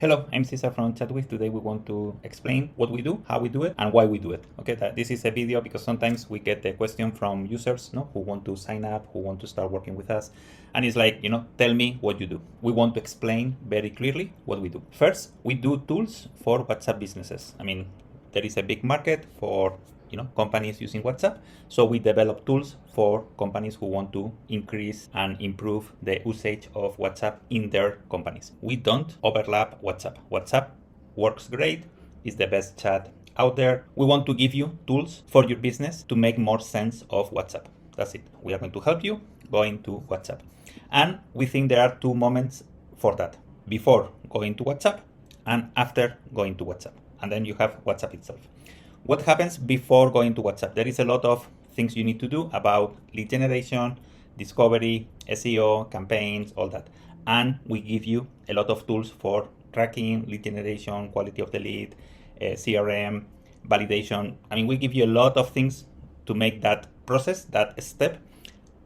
Hello, I'm Cesar from Chatwix. Today we want to explain what we do, how we do it, and why we do it. Okay, this is a video because sometimes we get the question from users, who want to sign up, who want to start working with us, and it's like, tell me what you do. We want to explain very clearly what we do. First, we do tools for WhatsApp businesses. I mean, there is a big market for companies using WhatsApp. So we develop tools for companies who want to increase and improve the usage of WhatsApp in their companies. We don't overlap WhatsApp. WhatsApp works great, is the best chat out there. We want to give you tools for your business to make more sense of WhatsApp. That's it. We are going to help you going to WhatsApp. And we think there are two moments for that: before going to WhatsApp and after going to WhatsApp. And then you have WhatsApp itself. What happens before going to WhatsApp? There is a lot of things you need to do about lead generation, discovery, SEO, campaigns, all that. And we give you a lot of tools for tracking, lead generation, quality of the lead, CRM, validation. I mean, we give you a lot of things to make that process, that step,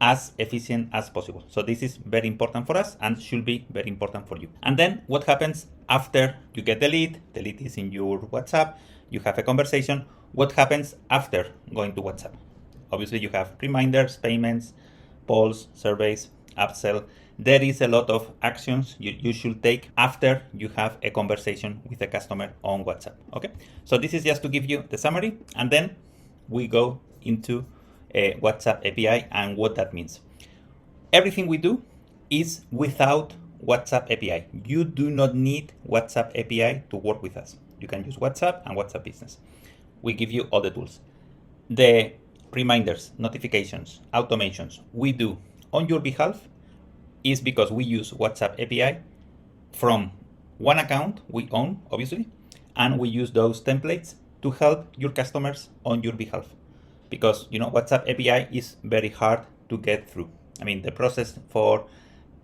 as efficient as possible. So this is very important for us and should be very important for you. And then what happens after you get the lead? The lead is in your WhatsApp. You have a conversation. What happens after going to WhatsApp? Obviously, you have reminders, payments, polls, surveys, upsell. There is a lot of actions you should take after you have a conversation with a customer on WhatsApp. Okay, so this is just to give you the summary, and then we go into a WhatsApp API and what that means. Everything we do is without WhatsApp API. You do not need WhatsApp API to work with us. You can use WhatsApp and WhatsApp Business. We give you all the tools. The reminders, notifications, automations we do on your behalf is because we use WhatsApp API from one account we own, obviously, and we use those templates to help your customers on your behalf. Because WhatsApp API is very hard to get through. I mean, the process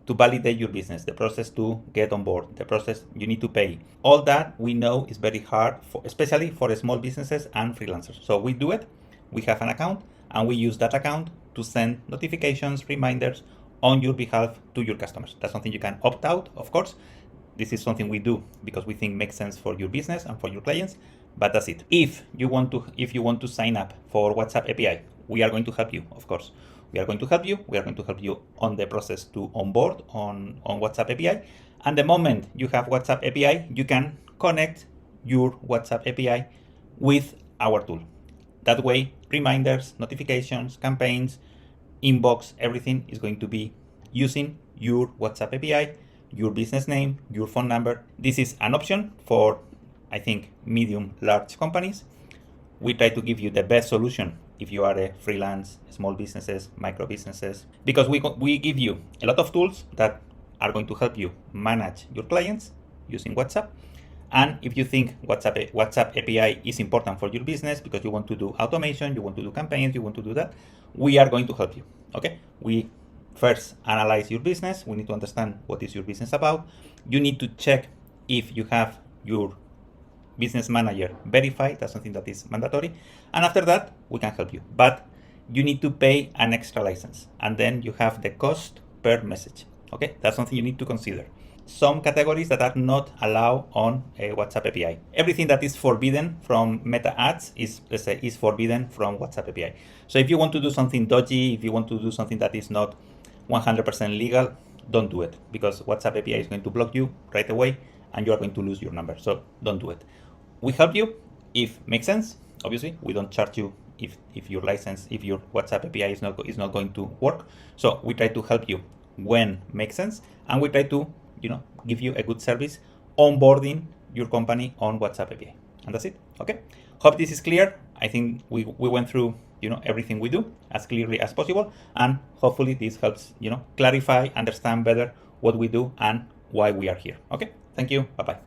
to validate your business, the process to get on board, the process you need to pay, all that we know is very hard, especially for small businesses and freelancers. So we do it. We have an account and we use that account to send notifications, reminders on your behalf to your customers. That's something you can opt out, of course. This is something we do because we think makes sense for your business and for your clients, but that's it. If you want to sign up for WhatsApp API, we are going to help you, of course. We are going to help you. We are going to help you on the process to onboard on WhatsApp API. And the moment you have WhatsApp API, you can connect your WhatsApp API with our tool. That way, reminders, notifications, campaigns, inbox, everything is going to be using your WhatsApp API, your business name, your phone number. This is an option for, I think, medium, large companies. We try to give you the best solution if you are a freelance, small businesses, micro businesses, because we give you a lot of tools that are going to help you manage your clients using WhatsApp. And if you think WhatsApp API is important for your business because you want to do automation, you want to do campaigns, you want to do that, we are going to help you. Okay, we first analyze your business. We need to understand what is your business about. You need to check if you have your business manager verified. That's something that is mandatory. And after that, we can help you. But you need to pay an extra license. And then you have the cost per message. Okay, that's something you need to consider. Some categories that are not allowed on a WhatsApp API. Everything that is forbidden from Meta Ads is forbidden from WhatsApp API. So if you want to do something dodgy, if you want to do something that is not 100% legal, don't do it, because WhatsApp API is going to block you right away and you are going to lose your number. So don't do it. We help you if makes sense. Obviously, we don't charge you if your WhatsApp API is not going to work. So we try to help you when makes sense, and we try to give you a good service onboarding your company on WhatsApp API. And that's it. Okay. Hope this is clear. I think we went through everything we do as clearly as possible, and hopefully this helps clarify, understand better what we do and why we are here. Okay. Thank you. Bye bye.